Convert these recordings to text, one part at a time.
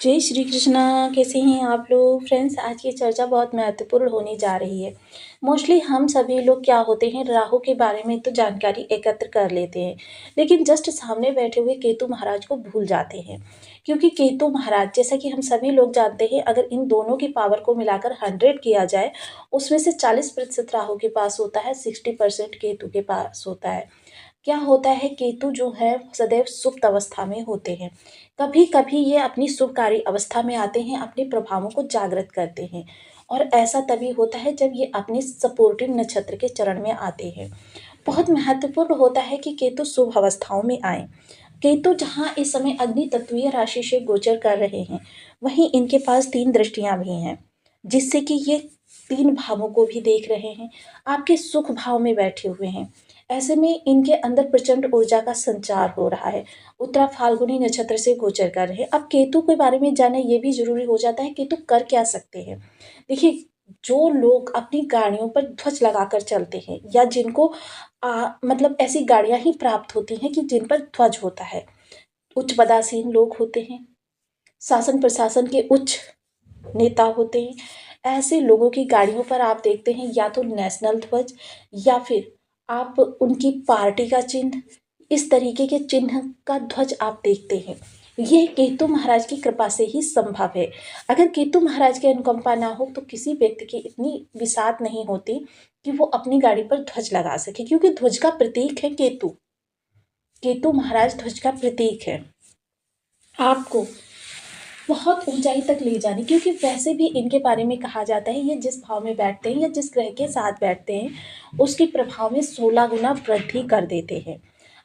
जय श्री कृष्णा। कैसे हैं आप लोग फ्रेंड्स। आज की चर्चा बहुत महत्वपूर्ण होने जा रही है। मोस्टली हम सभी लोग क्या होते हैं, राहु के बारे में तो जानकारी एकत्र कर लेते हैं, लेकिन जस्ट सामने बैठे हुए केतु महाराज को भूल जाते हैं। क्योंकि केतु महाराज, जैसा कि हम सभी लोग जानते हैं, अगर इन दोनों की पावर को मिलाकर 100 किया जाए, उसमें से 40% राहु के पास होता है, 60% केतु के पास होता है। क्या होता है, केतु जो है सदैव सुप्त अवस्था में होते हैं। कभी कभी ये अपनी शुभकारी अवस्था में आते हैं, अपने प्रभावों को जागृत करते हैं, और ऐसा तभी होता है जब ये अपने सपोर्टिव नक्षत्र के चरण में आते हैं। बहुत महत्वपूर्ण होता है कि केतु शुभ अवस्थाओं में आए। केतु जहाँ इस समय अग्नि तत्वीय राशि से गोचर कर रहे हैं, वहीं इनके पास 3 दृष्टियां भी हैं, जिससे कि ये 3 भावों को भी देख रहे हैं। आपके सुख भाव में बैठे हुए हैं। ऐसे में इनके अंदर प्रचंड ऊर्जा का संचार हो रहा है। उत्तरा फाल्गुनी नक्षत्र से गोचर कर रहे हैं। अब केतु के बारे में जाने ये भी जरूरी हो जाता है, केतु कर क्या सकते हैं। देखिए, जो लोग अपनी गाड़ियों पर ध्वज लगाकर चलते हैं, या जिनको मतलब ऐसी गाड़ियां ही प्राप्त होती हैं कि जिन पर ध्वज होता है, उच्च पदासीन लोग होते हैं, शासन प्रशासन के उच्च नेता होते हैं, ऐसे लोगों की गाड़ियों पर आप देखते हैं या तो नेशनल ध्वज, या फिर आप उनकी पार्टी का चिन्ह, इस तरीके के चिन्ह का ध्वज आप देखते हैं। ये केतु महाराज की कृपा से ही संभव है। अगर केतु महाराज की अनुकंपा ना हो तो किसी व्यक्ति की इतनी विसात नहीं होती कि वो अपनी गाड़ी पर ध्वज लगा सके, क्योंकि ध्वज का प्रतीक है केतु। केतु महाराज ध्वज का प्रतीक है। आपको बहुत ऊंचाई तक ले जाने, क्योंकि वैसे भी इनके बारे में कहा जाता है, ये जिस भाव में बैठते हैं या जिस ग्रह के साथ बैठते हैं, उसके प्रभाव में 16 गुना वृद्धि कर देते हैं।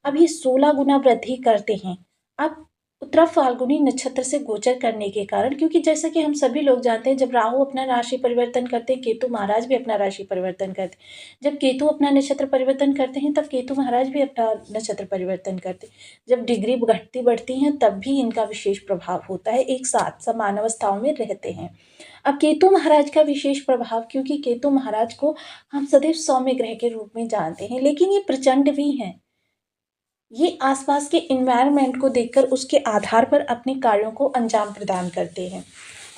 अब ये 16 गुना वृद्धि करते हैं। अब उत्तरा फाल्गुनी नक्षत्र से गोचर करने के कारण, क्योंकि जैसा कि हम सभी लोग जानते हैं, जब राहु अपना राशि परिवर्तन करते हैं, केतु महाराज भी अपना राशि परिवर्तन करते हैं। जब केतु अपना नक्षत्र परिवर्तन करते हैं, तब केतु महाराज भी अपना नक्षत्र परिवर्तन करते हैं। जब डिग्री घटती बढ़ती हैं, तब भी इनका विशेष प्रभाव होता है, एक साथ समान अवस्थाओं में रहते हैं। अब केतु महाराज का विशेष प्रभाव, क्योंकि केतु महाराज को हम सदैव सौम्य ग्रह के रूप में जानते हैं, लेकिन ये प्रचंड भी हैं। ये आसपास के इन्वायरमेंट को देखकर उसके आधार पर अपने कार्यों को अंजाम प्रदान करते हैं।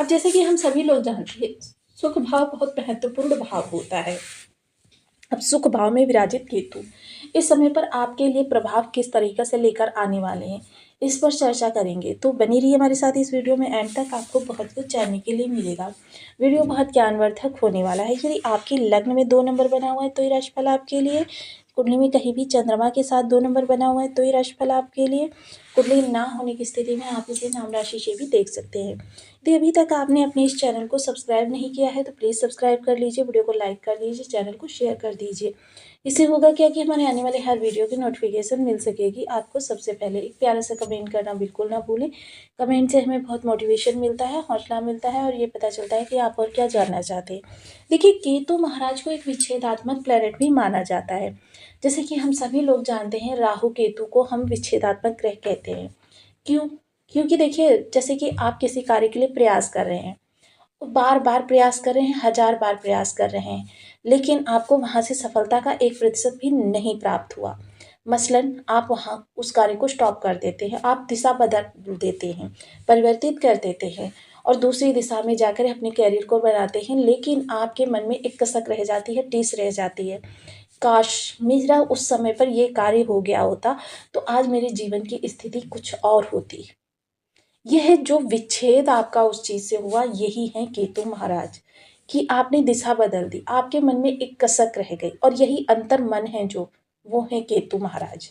अब जैसे कि हम सभी लोग जानते हैं, सुख भाव बहुत महत्वपूर्ण भाव होता है। अब सुख भाव में विराजित केतु इस समय पर आपके लिए प्रभाव किस तरीके से लेकर आने वाले हैं, इस पर चर्चा करेंगे। तो बनी रहिए हमारे साथ इस वीडियो में, एंड तक आपको बहुत कुछ जानने के लिए मिलेगा। वीडियो बहुत ज्ञानवर्धक होने वाला है। यदि आपके लग्न में 2 नंबर बना हुआ है तो ये राशिफल आपके लिए। कुंडली में कहीं भी चंद्रमा के साथ 2 नंबर बना हुआ है तो ये राशिफल आपके लिए। कुंडली ना होने की स्थिति में आप इसे नाम राशि से भी देख सकते हैं। यदि अभी तक आपने अपने इस चैनल को सब्सक्राइब नहीं किया है तो प्लीज़ सब्सक्राइब कर लीजिए, वीडियो को लाइक कर लीजिए, चैनल को शेयर कर दीजिए। इससे होगा क्या कि हमारे आने वाले हर वीडियो की नोटिफिकेशन मिल सकेगी आपको सबसे पहले। एक प्यारा सा कमेंट करना बिल्कुल ना भूलें। कमेंट से हमें बहुत मोटिवेशन मिलता है, हौसला मिलता है, और ये पता चलता है कि आप और क्या जानना चाहते हैं। देखिए, केतु महाराज को एक विच्छेदात्मक प्लैनेट भी माना जाता है। जैसे कि हम सभी लोग जानते हैं, राहु केतु को हम विच्छेदात्मक ग्रह कहते हैं। क्यों? क्योंकि देखिए, जैसे कि आप किसी कार्य के लिए प्रयास कर रहे हैं, बार बार प्रयास कर रहे हैं, 1000 बार प्रयास कर रहे हैं, लेकिन आपको वहाँ से सफलता का 1% भी नहीं प्राप्त हुआ। मसलन आप वहाँ उस कार्य को स्टॉप कर देते हैं, आप दिशा बदल देते हैं, परिवर्तित कर देते हैं, और दूसरी दिशा में जाकर अपने कैरियर को बनाते हैं, लेकिन आपके मन में एक कसक रह जाती है, टीस रह जाती है। काश मेरा उस समय पर ये कार्य हो गया होता तो आज मेरे जीवन की स्थिति कुछ और होती। यह जो विच्छेद आपका उस चीज से हुआ, यही है केतु महाराज, कि आपने दिशा बदल दी, आपके मन में एक कसक रह गई, और यही अंतर मन है जो, वो है केतु महाराज।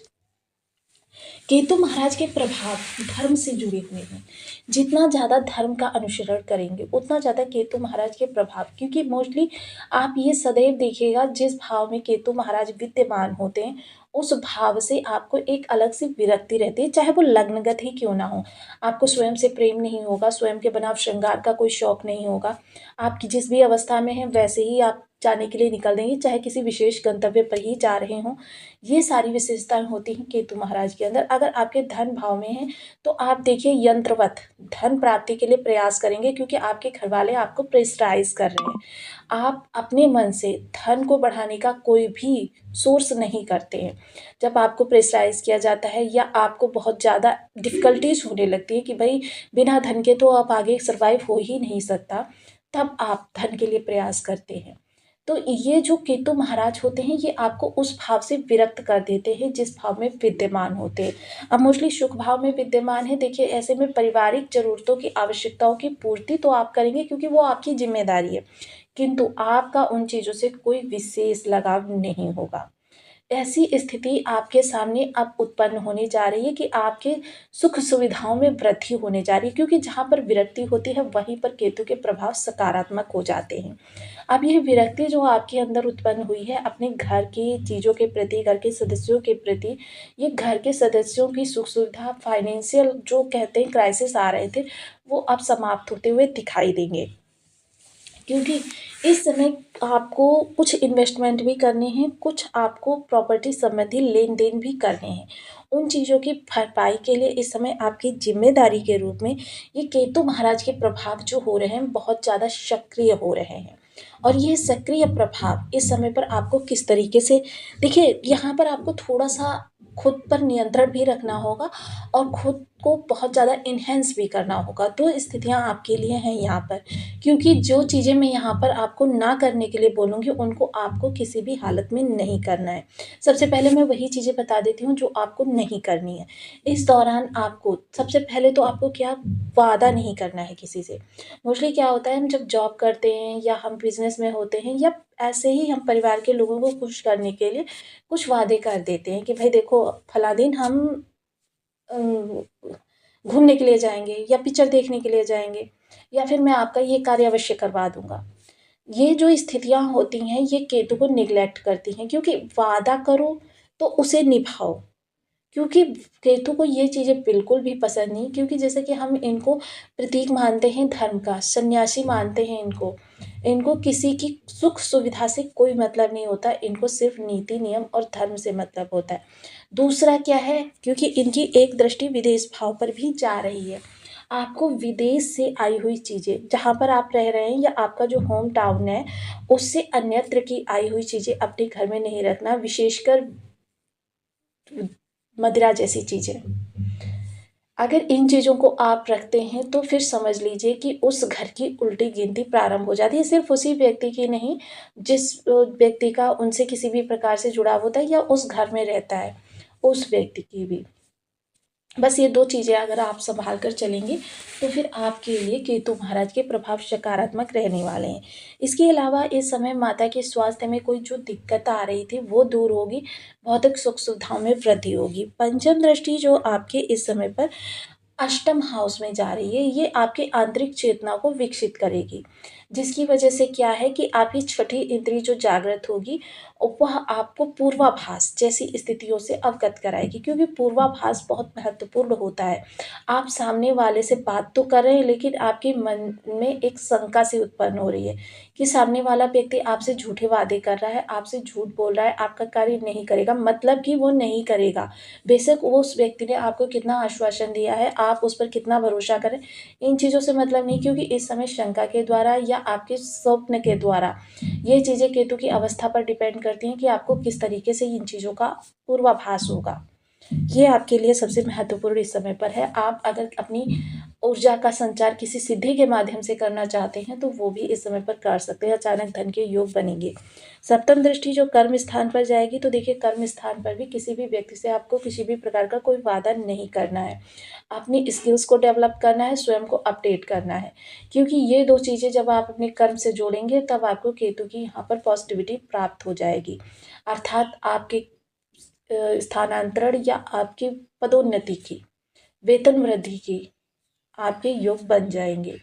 केतु महाराज के प्रभाव धर्म से जुड़े हुए हैं। जितना ज़्यादा धर्म का अनुसरण करेंगे उतना ज़्यादा केतु महाराज के प्रभाव, क्योंकि मोस्टली आप ये सदैव देखिएगा, जिस भाव में केतु महाराज विद्यमान होते हैं उस भाव से आपको एक अलग सी विरक्ति रहती है, चाहे वो लग्नगत ही क्यों ना हो। आपको स्वयं से प्रेम नहीं होगा, स्वयं के बनाव श्रृंगार का कोई शौक नहीं होगा। आपकी जिस भी अवस्था में है वैसे ही आप जाने के लिए निकल देंगे, चाहे किसी विशेष गंतव्य पर ही जा रहे हों। ये सारी विशेषताएं होती हैं केतु महाराज के अंदर। अगर आपके धन भाव में हैं तो आप देखिए, यंत्रवत धन प्राप्ति के लिए प्रयास करेंगे, क्योंकि आपके घर वाले आपको प्रेस्टाइज कर रहे हैं। आप अपने मन से धन को बढ़ाने का कोई भी सोर्स नहीं करते हैं। जब आपको प्रेशराइज़ किया जाता है या आपको बहुत ज़्यादा डिफ़िकल्टीज़ होने लगती है कि भई बिना धन के तो आप आगे सर्वाइव हो ही नहीं सकता, तब आप धन के लिए प्रयास करते हैं। तो ये जो केतु महाराज होते हैं, ये आपको उस भाव से विरक्त कर देते हैं जिस भाव में विद्यमान होते हैं। अब मोस्टली शुभ भाव में विद्यमान है, देखिए ऐसे में पारिवारिक ज़रूरतों की, आवश्यकताओं की पूर्ति तो आप करेंगे क्योंकि वो आपकी ज़िम्मेदारी है, किंतु आपका उन चीज़ों से कोई विशेष लगाव नहीं होगा। ऐसी स्थिति आपके सामने अब उत्पन्न होने जा रही है कि आपके सुख-सुविधाओं में वृद्धि होने जा रही है, क्योंकि जहाँ पर विरक्ति होती है वहीं पर केतु के प्रभाव सकारात्मक हो जाते हैं। अब ये विरक्ति जो आपके अंदर उत्पन्न हुई है अपने घर की चीज़ों के प्रति, घर के सदस्यों के प्रति, ये घर के सदस्यों की सुख-सुविधा, फाइनेंशियल जो कहते हैं क्राइसिस आ रहे थे, वो अब समाप्त होते हुए दिखाई देंगे। क्योंकि इस समय आपको कुछ इन्वेस्टमेंट भी करने हैं, कुछ आपको प्रॉपर्टी संबंधी लेन-देन भी करने हैं। उन चीज़ों की भरपाई के लिए इस समय आपकी ज़िम्मेदारी के रूप में ये केतु महाराज के प्रभाव जो हो रहे हैं, बहुत ज़्यादा सक्रिय हो रहे हैं। और ये सक्रिय प्रभाव इस समय पर आपको किस तरीके से, देखिए यहाँ पर आपको थोड़ा-सा खुद पर नियंत्रण भी रखना होगा और खुद को बहुत ज़्यादा एनहांस भी करना होगा। 2 स्थितियाँ आपके लिए हैं यहाँ पर, क्योंकि जो चीज़ें मैं यहाँ पर आपको ना करने के लिए बोलूँगी, उनको आपको किसी भी हालत में नहीं करना है। सबसे पहले मैं वही चीज़ें बता देती हूँ जो आपको नहीं करनी है। इस दौरान आपको सबसे पहले तो आपको क्या, वादा नहीं करना है किसी से। मोस्टली क्या होता है, हम जब जॉब करते हैं या हम बिज़नेस में होते हैं या ऐसे ही हम परिवार के लोगों को खुश करने के लिए कुछ वादे कर देते हैं कि भई देखो फलाँ दिन हम अ, घूमने के लिए जाएँगे या पिक्चर देखने के लिए जाएँगे या फिर मैं आपका ये कार्य अवश्य करवा दूँगा। ये जो स्थितियाँ होती हैं, ये केतु को नेग्लेक्ट करती हैं, क्योंकि वादा करो तो उसे निभाओ। क्योंकि केतु को ये चीज़ें बिल्कुल भी पसंद नहीं, क्योंकि जैसे कि हम इनको प्रतीक मानते हैं धर्म का, सन्यासी मानते हैं इनको। इनको किसी की सुख-सुविधा से कोई मतलब नहीं होता, इनको सिर्फ़ नीति, नियम और धर्म से मतलब होता है। दूसरा क्या है, क्योंकि इनकी एक दृष्टि विदेश भाव पर भी जा रही है। आपको विदेश से आई हुई चीज़ें, जहाँ पर आप रह रहे हैं या आपका जो होम टाउन है, उससे अन्यत्र की आई हुई चीज़ें अपने घर में नहीं रखना, विशेषकर मदिरा जैसी चीज़ें। अगर इन चीज़ों को आप रखते हैं तो फिर समझ लीजिए कि उस घर की उल्टी गिनती प्रारंभ हो जाती है। सिर्फ़ उसी व्यक्ति की नहीं, जिस व्यक्ति का उनसे किसी भी प्रकार से जुड़ाव होता है या उस घर में रहता है, उस व्यक्ति की भी। बस ये 2 चीज़ें अगर आप सँभाल कर चलेंगे, तो फिर आपके लिए केतु महाराज के प्रभाव सकारात्मक रहने वाले हैं। इसके अलावा इस समय माता के स्वास्थ्य में कोई जो दिक्कत आ रही थी, वो दूर होगी, भौतिक सुख-सुविधाओं में वृद्धि होगी। पंचम दृष्टि जो आपके इस समय पर अष्टम हाउस में जा रही है, ये आपकी आंतरिक चेतना को विकसित करेगी, जिसकी वजह से क्या है कि आपकी छठी इंद्रिय जो जागृत होगी, वह आपको पूर्वाभास जैसी स्थितियों से अवगत कराएगी, क्योंकि पूर्वाभास बहुत महत्वपूर्ण होता है। आप सामने वाले से बात तो कर रहे हैं, लेकिन आपके मन में एक शंका सी उत्पन्न हो रही है कि सामने वाला व्यक्ति आपसे झूठे वादे कर रहा है, आपसे झूठ बोल रहा है, आपका कार्य नहीं करेगा, मतलब कि वो नहीं करेगा। बेशक वो उस व्यक्ति ने आपको कितना आश्वासन दिया है, आप उस पर कितना भरोसा करें, इन चीज़ों से मतलब नहीं, क्योंकि इस समय शंका के द्वारा या आपके स्वप्न के द्वारा ये चीज़ें केतु की अवस्था पर डिपेंड करती हैं कि आपको किस तरीके से इन चीज़ों का पूर्वाभास होगा। ये आपके लिए सबसे महत्वपूर्ण इस समय पर है। आप अगर अपनी ऊर्जा का संचार किसी सिद्धि के माध्यम से करना चाहते हैं, तो वो भी इस समय पर कर सकते हैं, अचानक धन के योग बनेंगे। सप्तम दृष्टि जो कर्म स्थान पर जाएगी, तो देखिए कर्म स्थान पर भी किसी भी व्यक्ति से आपको किसी भी प्रकार का कोई वादा नहीं करना है। अपनी स्किल्स को डेवलप करना है, स्वयं को अपडेट करना है, क्योंकि ये 2 चीज़ें जब आप अपने कर्म से जोड़ेंगे, तब आपको केतु की यहाँ पर पॉज़िटिविटी प्राप्त हो जाएगी। अर्थात आपके स्थानांतरण या आपकी पदोन्नति की, वेतन वृद्धि की आपके योग बन जाएँगे।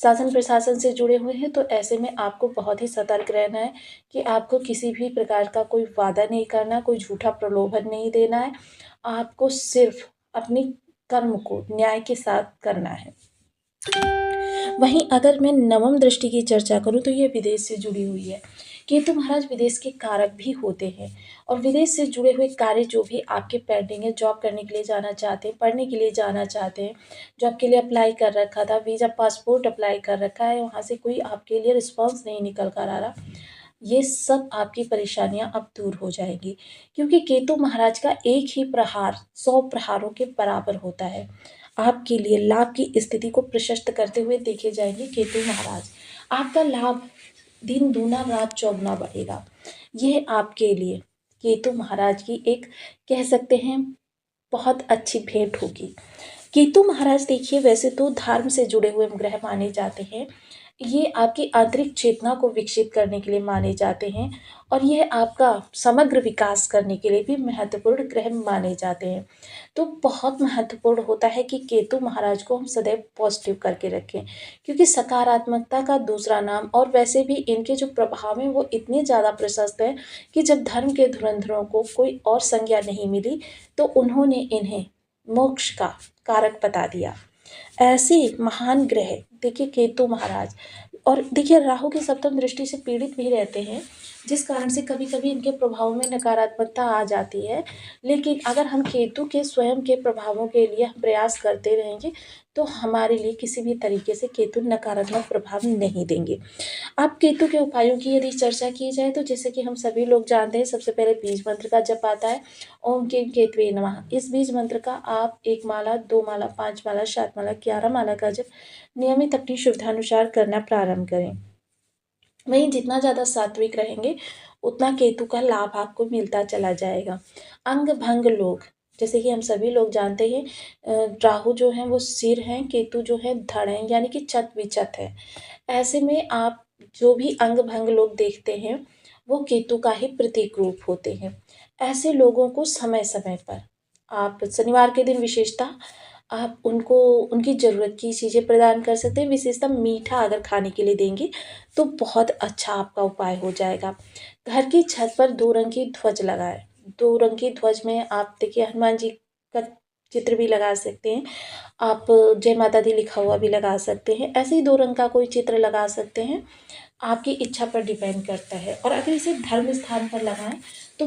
शासन-प्रशासन से जुड़े हुए हैं, तो ऐसे में आपको बहुत ही सतर्क रहना है कि आपको किसी भी प्रकार का कोई वादा नहीं करना, कोई झूठा प्रलोभन नहीं देना है। आपको सिर्फ़ अपनी कर्म को न्याय के साथ करना है। वहीं अगर मैं नवम दृष्टि की चर्चा करूँ, तो ये विदेश से जुड़ी हुई है। केतु महाराज विदेश के कारक भी होते हैं और विदेश से जुड़े हुए कार्य जो भी आपके पेंडिंग है, जॉब करने के लिए जाना चाहते हैं, पढ़ने के लिए जाना चाहते हैं, जॉब के लिए अप्लाई कर रखा था, वीज़ा पासपोर्ट अप्लाई कर रखा है, वहाँ से कोई आपके लिए रिस्पॉन्स नहीं निकल कर आ रहा, ये सब आपकी परेशानियां अब दूर हो जाएंगी, क्योंकि केतु महाराज का एक ही प्रहार 100 प्रहारों के बराबर होता है। आपके लिए लाभ की स्थिति को प्रशस्त करते हुए देखे जाएंगे केतु महाराज। आपका लाभ दिन दूना रात चौगुना बढ़ेगा। यह आपके लिए केतु महाराज की एक, कह सकते हैं, बहुत अच्छी भेंट होगी। केतु महाराज देखिए, वैसे तो धर्म से जुड़े हुए ग्रह माने जाते हैं, ये आपकी आंतरिक चेतना को विकसित करने के लिए माने जाते हैं और यह आपका समग्र विकास करने के लिए भी महत्वपूर्ण ग्रह माने जाते हैं। तो बहुत महत्वपूर्ण होता है कि केतु महाराज को हम सदैव पॉजिटिव करके रखें, क्योंकि सकारात्मकता का दूसरा नाम, और वैसे भी इनके जो प्रभाव हैं वो इतने ज़्यादा प्रशस्त हैं कि जब धर्म के धुरंधरों को कोई और संज्ञा नहीं मिली तो उन्होंने इन्हें मोक्ष का कारक बता दिया। ऐसे महान ग्रह देखिए केतु महाराज, और देखिए राहु की सप्तम दृष्टि से पीड़ित भी रहते हैं, जिस कारण से कभी कभी इनके प्रभाव में नकारात्मकता आ जाती है। लेकिन अगर हम केतु के स्वयं के प्रभावों के लिए हम प्रयास करते रहेंगे तो हमारे लिए किसी भी तरीके से केतु नकारात्मक प्रभाव नहीं देंगे। अब केतु के उपायों की यदि चर्चा की जाए तो जैसे कि हम सभी लोग जानते हैं, सबसे पहले बीज मंत्र का जप आता है, ओम केम केतवे नमः। इस बीज मंत्र का आप 1 माला, 2 माला, 5 माला, 7 माला, 11 माला का जप नियमित अपनी सुविधानुसार करना प्रारंभ करें। वहीं जितना ज़्यादा सात्विक रहेंगे उतना केतु का लाभ आपको मिलता चला जाएगा। अंग भंग लोग, जैसे कि हम सभी लोग जानते हैं, राहु जो है वो सिर हैं, केतु जो है धड़ हैं, यानी कि चत विचत है। ऐसे में आप जो भी अंग भंग लोग देखते हैं वो केतु का ही प्रतीक रूप होते हैं। ऐसे लोगों को समय समय पर आप शनिवार के दिन विशेषतः आप उनको उनकी ज़रूरत की चीज़ें प्रदान कर सकते हैं। विशेषतः मीठा अगर खाने के लिए देंगे तो बहुत अच्छा आपका उपाय हो जाएगा। घर की छत पर 2 रंग की ध्वज लगाएं। 2 रंग की ध्वज में आप देखिए हनुमान जी का चित्र भी लगा सकते हैं, आप जय माता दी लिखा हुआ भी लगा सकते हैं, ऐसे ही 2 रंग का कोई चित्र लगा सकते हैं। आपकी इच्छा पर डिपेंड करता है, और अगर इसे धर्म स्थान पर लगाएं तो